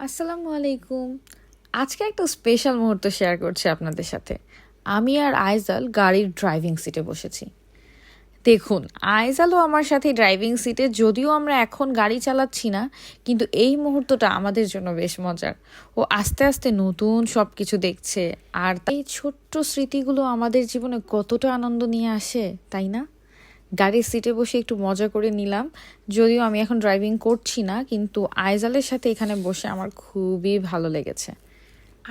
আসসালামু আলাইকুম। আজকে একটা স্পেশাল মুহূর্ত শেয়ার করছি আপনাদের সাথে। আমি আর আইজাল গাড়ির ড্রাইভিং সিটে বসেছি। দেখুন, আইজালও আমার সাথে ড্রাইভিং সিটে, যদিও আমরা এখন গাড়ি চালাচ্ছি না, কিন্তু এই মুহূর্তটা আমাদের জন্য বেশ মজার। ও আস্তে আস্তে নতুন সব কিছু দেখছে, আর এই ছোট্ট স্মৃতিগুলো আমাদের জীবনে কতটা আনন্দ নিয়ে আসে, তাই না? গাড়ির সিটে বসে একটু মজা করে নিলাম। যদিও আমি এখন ড্রাইভিং করছি না, কিন্তু আইজালের সাথে এখানে বসে আমার খুবই ভালো লেগেছে।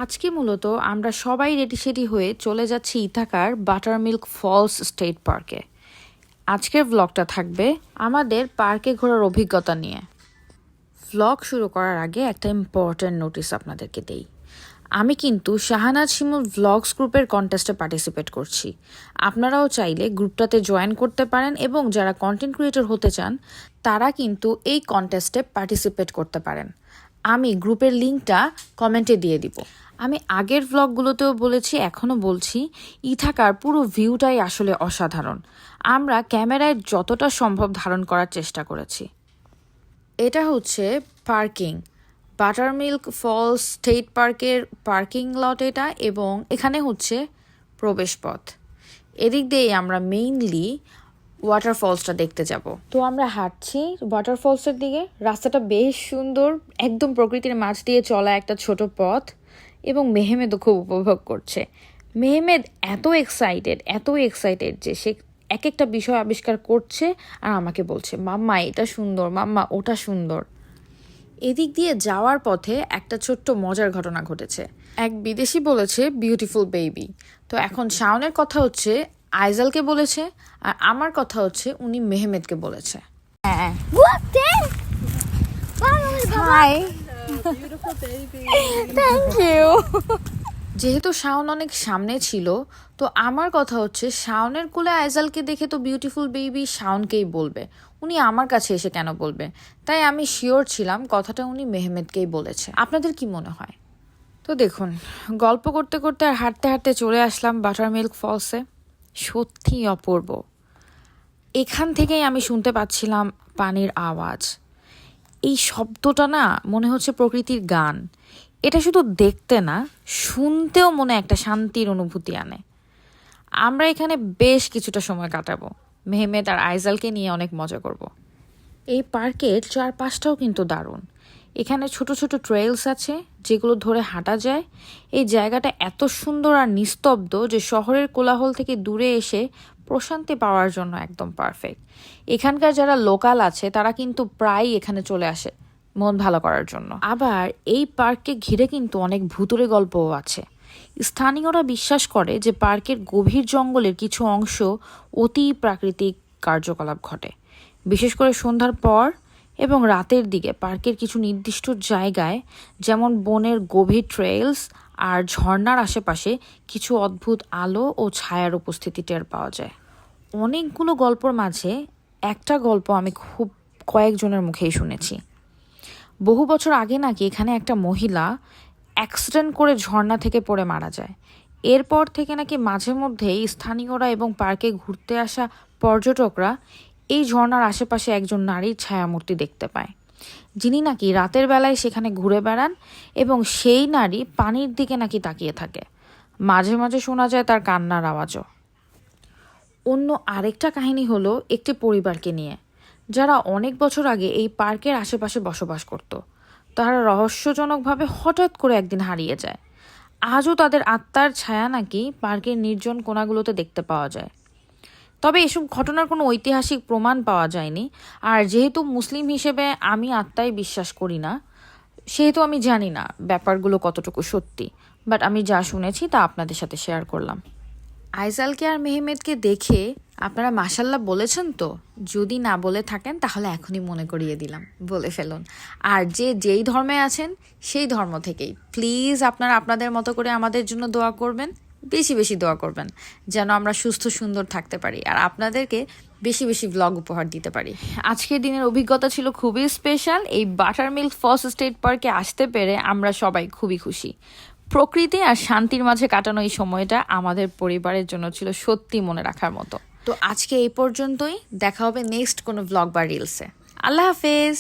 আজকে মূলত আমরা সবাই রেডি সেডি হয়ে চলে যাচ্ছি ইথাকার বাটারমিল্ক ফলস স্টেট পার্কে। আজকের ব্লগটা থাকবে আমাদের পার্কে ঘোরার অভিজ্ঞতা নিয়ে। ভ্লগ শুরু করার আগে একটা ইম্পর্ট্যান্ট নোটিস আপনাদেরকে দেই। আমি কিন্তু শাহানাজ শিমুল ভ্লগস গ্রুপের কন্টেস্টে পার্টিসিপেট করছি। আপনারাও চাইলে গ্রুপটাতে জয়েন করতে পারেন, এবং যারা কন্টেন্ট ক্রিয়েটর হতে চান তারা কিন্তু এই কন্টেস্টে পার্টিসিপেট করতে পারেন। আমি গ্রুপের লিঙ্কটা কমেন্টে দিয়ে দিব। আমি আগের ভ্লগগুলোতেও বলেছি, এখনও বলছি, ইথাকার পুরো ভিউটাই আসলে অসাধারণ। আমরা ক্যামেরায় যতটা সম্ভব ধারণ করার চেষ্টা করেছি। এটা হচ্ছে পার্কিং, বাটারমিল্ক ফলস স্টেট পার্কের পার্কিং লট এটা, এবং এখানে হচ্ছে প্রবেশপথ। এদিক দিয়েই আমরা মেইনলি ওয়াটারফলসটা দেখতে যাব। তো আমরা হাঁটছি ওয়াটারফলসের দিকে। রাস্তাটা বেশ সুন্দর, একদম প্রকৃতির মাঝ দিয়ে চলা একটা ছোট পথ, এবং মেহমেদও খুব উপভোগ করছে। মেহমেদ এত এক্সাইটেড যে সে এক একটা বিষয় আবিষ্কার করছে আর আমাকে বলছে, মাম্মা এটা সুন্দর, মাম্মা ওটা সুন্দর। এদিক দিয়ে যাওয়ার পথে একটা ছোট্ট মজার ঘটনা ঘটেছে। এক বিদেশি বলেছে বিউটিফুল বেবি। তো এখন শাওনের কথা হচ্ছে আইজালকে বলেছে, আর আমার কথা হচ্ছে উনি মেহমেদকে বলেছে। হ্যাঁ, What then? Hi, Beautiful baby. Thank you. যেহেতু শাওন অনেক সামনে ছিল, তো আমার কথা হচ্ছে শাওনের কোলে আইজালকে দেখে তো বিউটিফুল বেবি শাওনকেই বলবে, উনি আমার কাছে এসে কেন বলবে? তাই আমি শিওর ছিলাম কথাটা উনি মেহমেদকেই বলেছে। আপনাদের কি মনে হয়? তো দেখুন, গল্প করতে করতে আর হাঁটতে হাঁটতে চলে আসলাম বাটারমিল্ক ফলসে। সত্যি অপূর্ব। এখান থেকেই আমি শুনতে পাচ্ছিলাম পানির আওয়াজ। এই শব্দটা না মনে হচ্ছে প্রকৃতির গান। এটা শুধু দেখতে না, শুনতেও মনে একটা শান্তির অনুভূতি আনে। আমরা এখানে বেশ কিছুটা সময় কাটাবো। মেহমেদ আর আইজালকে নিয়ে অনেক মজা করব। এই পার্কের চারপাশটাও কিন্তু দারুণ। এখানে ছোট ছোট ট্রেইলস আছে যেগুলো ধরে হাঁটা যায়। এই জায়গাটা এত সুন্দর আর নিস্তব্ধ যে শহরের কোলাহল থেকে দূরে এসে প্রশান্তি পাওয়ার জন্য একদম পারফেক্ট। এখানকার যারা লোকাল আছে তারা কিন্তু প্রায়ই এখানে চলে আসে মন ভালো করার জন্য। আবার এই পার্ককে ঘিরে কিন্তু অনেক ভুতুড়ে গল্পও আছে। স্থানীয়রা বিশ্বাস করে যে পার্কের গভীর জঙ্গলের কিছু অংশ অতি প্রাকৃতিক কার্যকলাপ ঘটে, বিশেষ করে সন্ধ্যার পর এবং রাতের দিকে। পার্কের কিছু নির্দিষ্ট জায়গায়, যেমন বনের গভীর ট্রেইলস আর ঝর্ণার আশেপাশে, কিছু অদ্ভুত আলো ও ছায়ার উপস্থিতি টের পাওয়া যায়। অনেকগুলো গল্পর মাঝে একটা গল্প আমি খুব কয়েকজনের মুখেই শুনেছি। বহু বছর আগে নাকি এখানে একটা মহিলা অ্যাক্সিডেন্ট করে ঝর্ণা থেকে পড়ে মারা যায়। এরপর থেকে নাকি মাঝে মধ্যেই স্থানীয়রা এবং পার্কে ঘুরতে আসা পর্যটকরা এই ঝর্ণার আশেপাশে একজন নারীর ছায়ামূর্তি দেখতে পায়, যিনি নাকি রাতের বেলায় সেখানে ঘুরে বেড়ান, এবং সেই নারী পানির দিকে নাকি তাকিয়ে থাকে। মাঝে মাঝে শোনা যায় তার কান্নার আওয়াজও। অন্য আরেকটা কাহিনী হলো একটি পরিবারকে নিয়ে, যারা অনেক বছর আগে এই পার্কের আশেপাশে বসবাস করত। তারা রহস্যজনকভাবে হঠাৎ করে একদিন হারিয়ে যায়। আজও তাদের আত্মার ছায়া নাকি পার্কের নির্জন কোণাগুলোতে দেখতে পাওয়া যায়। তবে এসব ঘটনার কোনো ঐতিহাসিক প্রমাণ পাওয়া যায়নি। আর যেহেতু মুসলিম হিসেবে আমি আত্মায় বিশ্বাস করি না, সেহেতু আমি জানি না ব্যাপারগুলো কতটুকু সত্যি। বাট আমি যা শুনেছি তা আপনাদের সাথে শেয়ার করলাম। আইজালকে আর মেহমেদকে দেখে আপনারা মাশাল্লাহ বলেছেন তো? যদি না বলে থাকেন তাহলে এখনই মনে করিয়ে দিলাম, বলে ফেলুন। আর যেই ধর্মে আছেন সেই ধর্ম থেকেই প্লিজ আপনারা আপনাদের মতো করে আমাদের জন্য দোয়া করবেন, বেশি বেশি দোয়া করবেন, যেন আমরা সুস্থ সুন্দর থাকতে পারি আর আপনাদেরকে বেশি বেশি ব্লগ উপহার দিতে পারি। আজকের দিনের অভিজ্ঞতা ছিল খুবই স্পেশাল। এই বাটারমিল্ক ফলস স্টেট পার্কে আসতে পেরে আমরা সবাই খুবই খুশি। প্রকৃতি আর শান্তির মাঝে কাটানো এই সময়টা আমাদের পরিবারের জন্য ছিল সত্যি মনে রাখার মতো। তো আজকে এই পর্যন্তই। দেখা হবে নেক্সট কোনো ব্লগ বা রিলসে। আল্লাহ হাফেজ।